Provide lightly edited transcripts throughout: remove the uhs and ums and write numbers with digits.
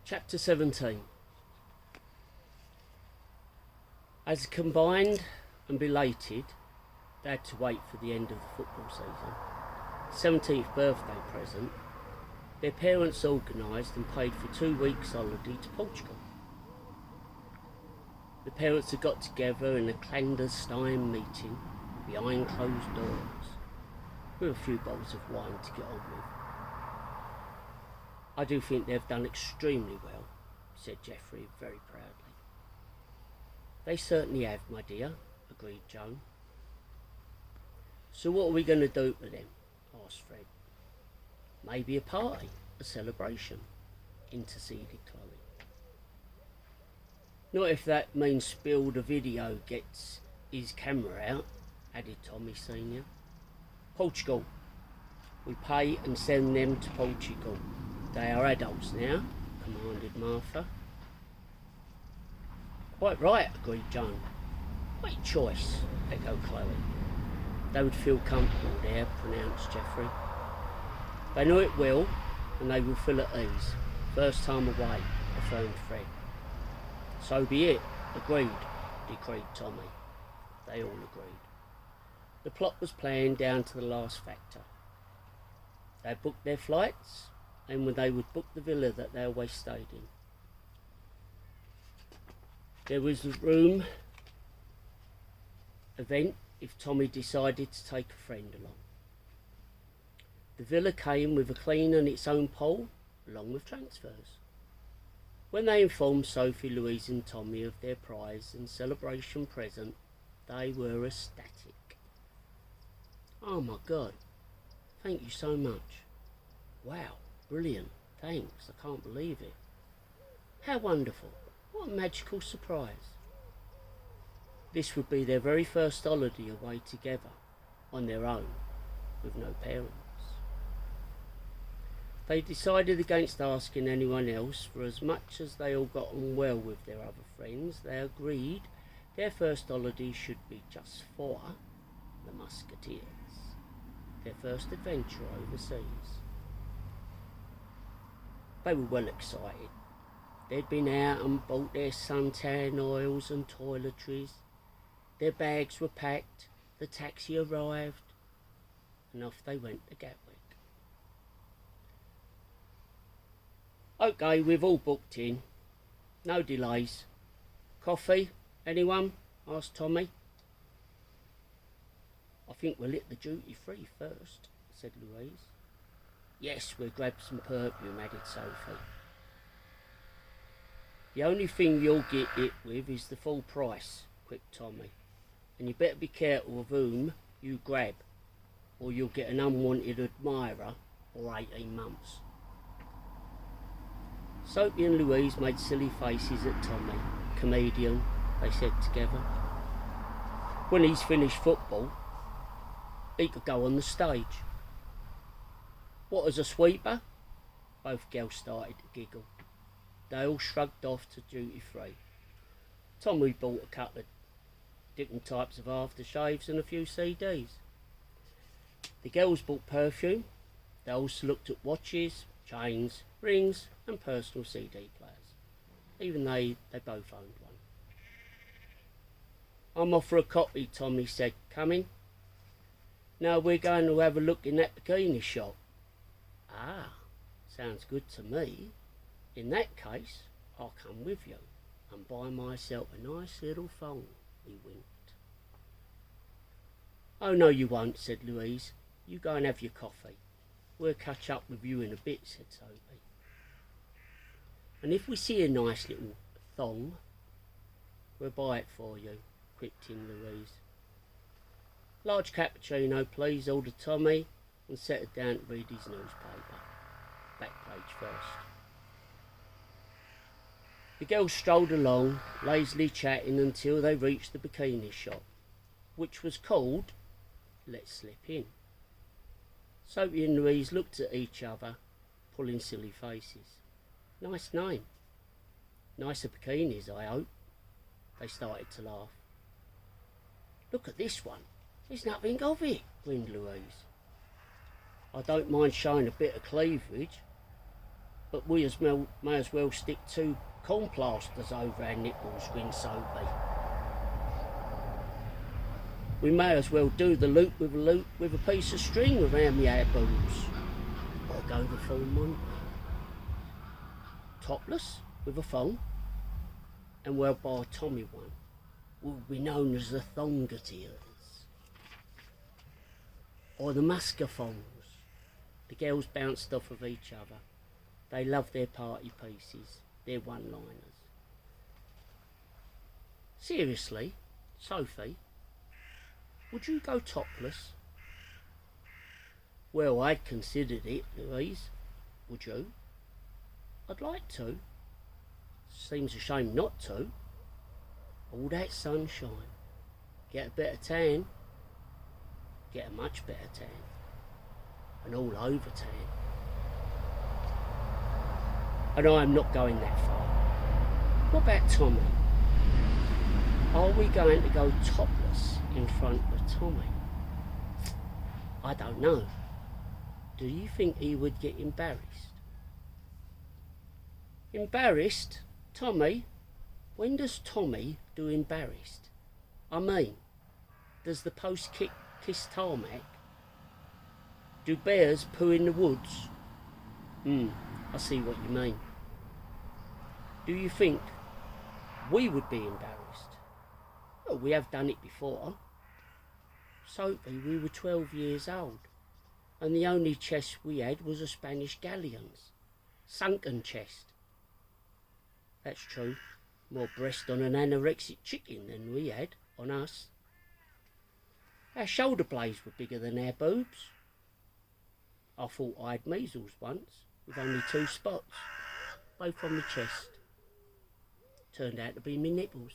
Chapter 17. As combined and belated, they had to wait for the end of the football season. 17th birthday present, their parents organised and paid for 2 weeks holiday to Portugal. The parents had got together in a clandestine meeting behind closed doors with a few bottles of wine to get on with. I do think they've done extremely well, said Geoffrey very proudly. They certainly have, my dear, agreed Joan. So what are we going to do with them? Asked Fred. Maybe a party, a celebration, interceded Chloe. Not if that means Spill the video gets his camera out, added Tommy Senior. Portugal. We pay and send them to Portugal. They are adults now, commanded Martha. Quite right, agreed Joan. Great choice, echoed Chloe. They would feel comfortable there, pronounced Geoffrey. They know it will, and they will feel at ease. First time away, affirmed Fred. So be it, agreed, decreed Tommy. They all agreed. The plot was planned down to the last factor. They booked their flights, and when they would book the villa that they always stayed in. There was a room event if Tommy decided to take a friend along. The villa came with a clean and its own pole, along with transfers. When they informed Sophie, Louise and Tommy of their prize and celebration present, they were ecstatic. Oh my God, thank you so much. Wow, brilliant, thanks, I can't believe it. How wonderful, what a magical surprise. This would be their very first holiday away together, on their own, with no parents. They decided against asking anyone else, for as much as they all got on well with their other friends, they agreed their first holiday should be just for the Musketeers, their first adventure overseas. They were well excited. They'd been out and bought their suntan oils and toiletries. Their bags were packed, the taxi arrived, and off they went to Gatwick. Okay, we've all booked in. No delays. Coffee, anyone? Asked Tommy. I think we'll hit the duty free first, said Louise. Yes, we'll grab some perfume, added Sophie. The only thing you'll get it with is the full price, quipped Tommy. And you better be careful of whom you grab, or you'll get an unwanted admirer or 18 months. Sophie and Louise made silly faces at Tommy. Comedian, they said together. When he's finished football, he could go on the stage. What, as a sweeper? Both girls started to giggle. They all shrugged off to duty free. Tommy bought a couple of different types of aftershaves and a few CDs. The girls bought perfume. They also looked at watches, chains, rings and personal CD players. Even they both owned one. I'm off for a copy, Tommy said. Coming? No, we're going to have a look in that bikini shop. Ah, sounds good to me. In that case, I'll come with you and buy myself a nice little phone, he winked. Oh, no, you won't, said Louise. You go and have your coffee. We'll catch up with you in a bit, said Sophie. And if we see a nice little thong, we'll buy it for you, quipped in Louise. Large cappuccino, please, ordered Tommy, and settled down to read his newspaper. Back page first. The girls strolled along, lazily chatting until they reached the bikini shop, which was called Let's Slip In. Sophie and Louise looked at each other, pulling silly faces. Nice name. Nicer bikinis, I hope. They started to laugh. Look at this one. There's nothing of it, grinned Louise. I don't mind showing a bit of cleavage. but we may as well stick two corn plasters over our nipples, grinned Soapy. We may as well do the loop with a piece of string around the our boobs. Or go the full Monty. Topless, with a thong, and we'll buy Tommy one. Will be known as the Thongateers. Or the Muscathongs. The girls bounced off of each other. They love their party pieces, their one-liners. Seriously, Sophie, would you go topless? Well, I'd considered it, Louise. Would you? I'd like to. Seems a shame not to. All that sunshine. Get a better tan. Get a much better tan. An all over tan. And I'm not going that far. What about Tommy? Are we going to go topless in front of Tommy? I don't know. Do you think he would get embarrassed? Embarrassed? Tommy? When does Tommy do embarrassed? I mean, does the post kiss tarmac? Do bears poo in the woods? I see what you mean. Do you think we would be embarrassed? Well, we have done it before. Soapy, we were 12 years old, and the only chest we had was a Spanish galleon's. Sunken chest. That's true. More breast on an anorexic chicken than we had on us. Our shoulder blades were bigger than our boobs. I thought I had measles once, with only 2 spots, both on the chest. Turned out to be me nipples.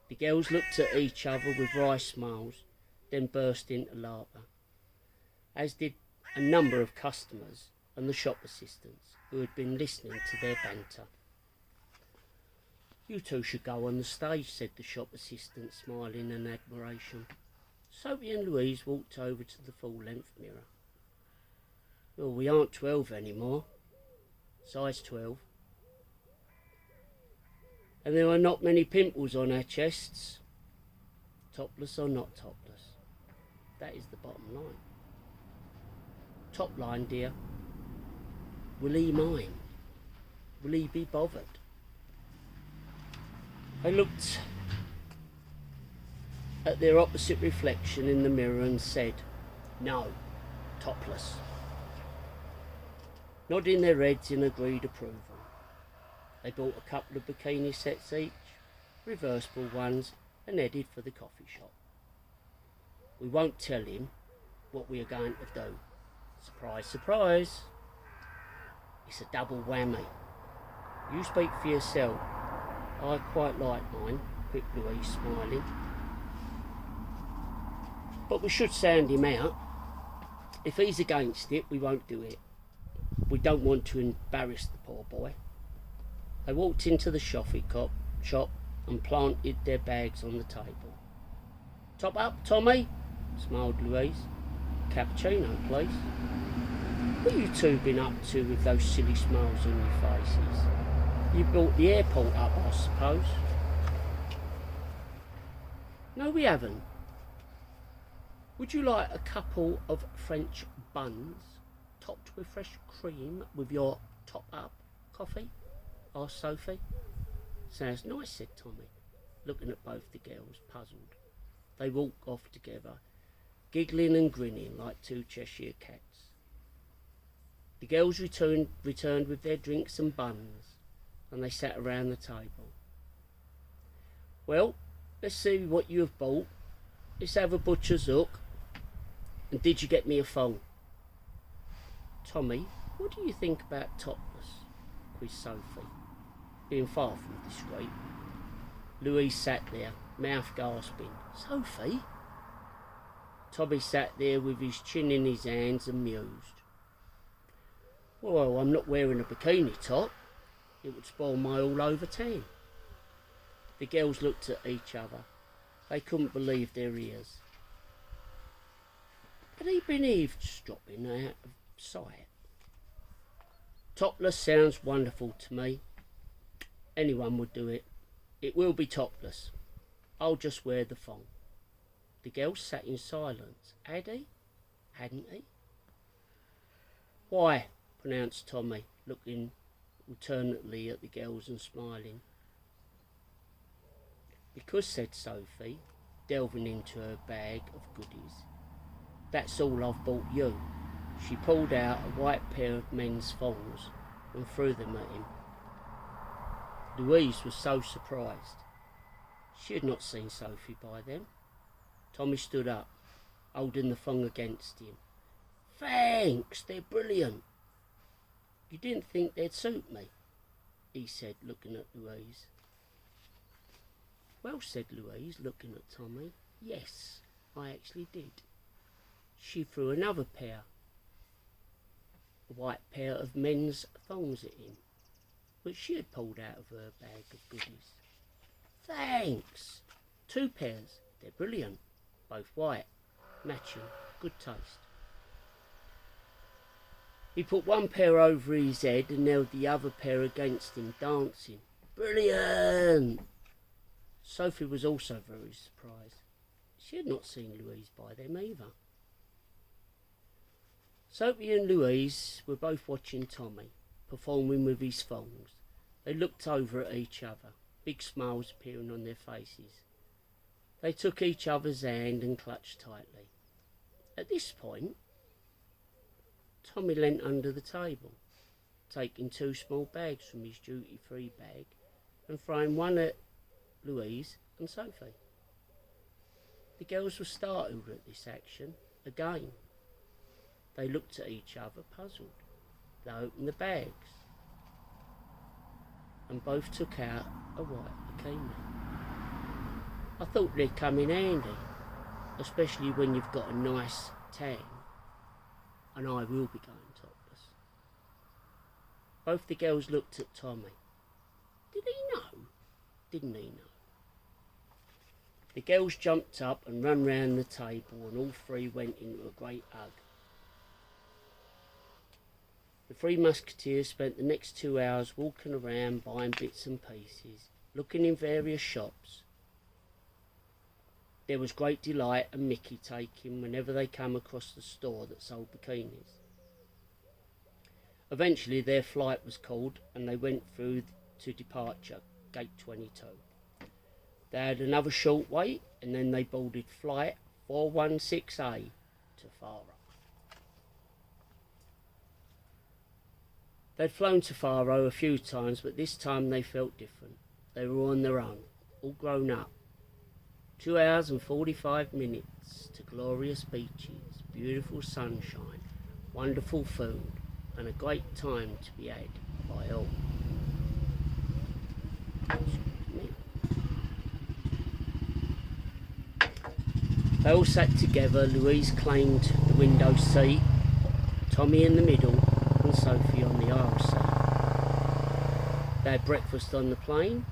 The girls looked at each other with wry smiles, then burst into laughter, as did a number of customers and the shop assistants who had been listening to their banter. You two should go on the stage, said the shop assistant, smiling in admiration. Sophie and Louise walked over to the full-length mirror. Well, we aren't 12 anymore. Size 12. And there are not many pimples on our chests. Topless or not topless. That is the bottom line. Top line, dear. Will he mind? Will he be bothered? I looked at their opposite reflection in the mirror and said, no, topless. Nodding their heads in agreed approval. They bought a couple of bikini sets each, reversible ones, and headed for the coffee shop. We won't tell him what we are going to do. Surprise, surprise. It's a double whammy. You speak for yourself. I quite like mine, quipped Louise, smiling. But we should sound him out. If he's against it, we won't do it. We don't want to embarrass the poor boy. They walked into the shop and planted their bags on the table. Top up, Tommy, smiled Louise. Cappuccino, please. What you two been up to with those silly smiles on your faces? You brought the airport up, I suppose. No, we haven't. Would you like a couple of French buns topped with fresh cream with your top-up coffee? Asked Sophie. Sounds nice, said Tommy, looking at both the girls, puzzled. They walked off together, giggling and grinning like 2 Cheshire cats. The girls returned with their drinks and buns, and they sat around the table. Well, let's see what you have bought. Let's have a butcher's hook. And did you get me a phone? Tommy, what do you think about topless? Quizzed Sophie, being far from discreet. Louise sat there, mouth gasping. Sophie? Tommy sat there with his chin in his hands and mused. Well, I'm not wearing a bikini top. It would spoil my all-over tan. The girls looked at each other. They couldn't believe their ears. Had he been eavesdropping out of sight? Topless sounds wonderful to me. Anyone would do it. It will be topless. I'll just wear the thong. The girl sat in silence. Had he? Hadn't he? Why, pronounced Tommy, looking alternately at the girls and smiling. Because, said Sophie, delving into her bag of goodies. That's all I've bought you. She pulled out a white pair of men's thongs and threw them at him. Louise was so surprised. She had not seen Sophie by then. Tommy stood up, holding the thong against him. Thanks, they're brilliant. You didn't think they'd suit me, he said, looking at Louise. Well, said Louise, looking at Tommy, yes, I actually did. She threw another pair, a white pair of men's thongs at him, which she had pulled out of her bag of goodies. Thanks. 2 pairs, they're brilliant, both white, matching, good taste. He put one pair over his head and nailed the other pair against him, dancing. Brilliant! Sophie was also very surprised. She had not seen Louise by them either. Sophie and Louise were both watching Tommy, performing with his thongs. They looked over at each other, big smiles appearing on their faces. They took each other's hand and clutched tightly. At this point, Tommy leant under the table, taking 2 small bags from his duty-free bag and throwing one at Louise and Sophie. The girls were startled at this action again. They looked at each other, puzzled. They opened the bags and both took out a white bikini. I thought they'd come in handy, especially when you've got a nice tan, and I will be going topless. Both the girls looked at Tommy. Did he know? Didn't he know? The girls jumped up and ran round the table, and all 3 went into a great hug. The 3 musketeers spent the next 2 hours walking around, buying bits and pieces, looking in various shops. There was great delight and Mickey taking whenever they came across the store that sold bikinis. Eventually their flight was called and they went through to departure, gate 22. They had another short wait and then they boarded flight 416A to Faro. They'd flown to Faro a few times, but this time they felt different. They were on their own, all grown up. 2 hours and 45 minutes to glorious beaches, beautiful sunshine, wonderful food, and a great time to be had by all. They all sat together. Louise claimed the window seat, Tommy in the middle, and Sophie on the aisle seat. They had breakfast on the plane,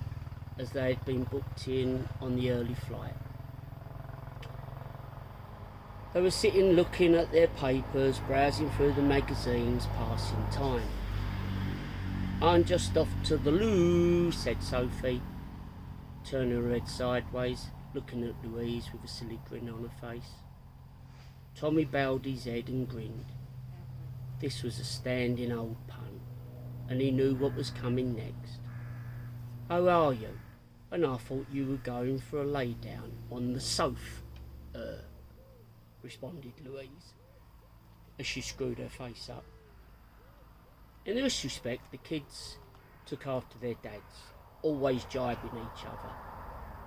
as they had been booked in on the early flight. They were sitting looking at their papers, browsing through the magazines, passing time. I'm just off to the loo, said Sophie, turning her head sideways, looking at Louise with a silly grin on her face. Tommy bowed his head and grinned. This was a standing old pun, and he knew what was coming next. How are you? And I thought you were going for a lay down on the sofa, responded Louise, as she screwed her face up. In this respect, the kids took after their dads, always jibing each other,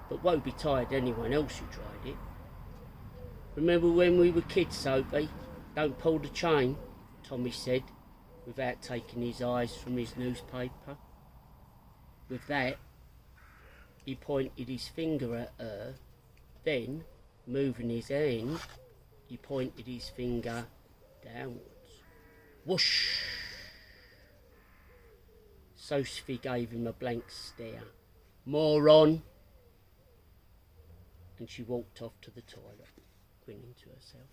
but woe betide anyone else who tried it. Remember when we were kids, Sophie? Don't pull the chain, Tommy said, without taking his eyes from his newspaper. With that, he pointed his finger at her, then, moving his hand, he pointed his finger downwards. Whoosh! Sophie gave him a blank stare. Moron! And she walked off to the toilet, grinning to herself.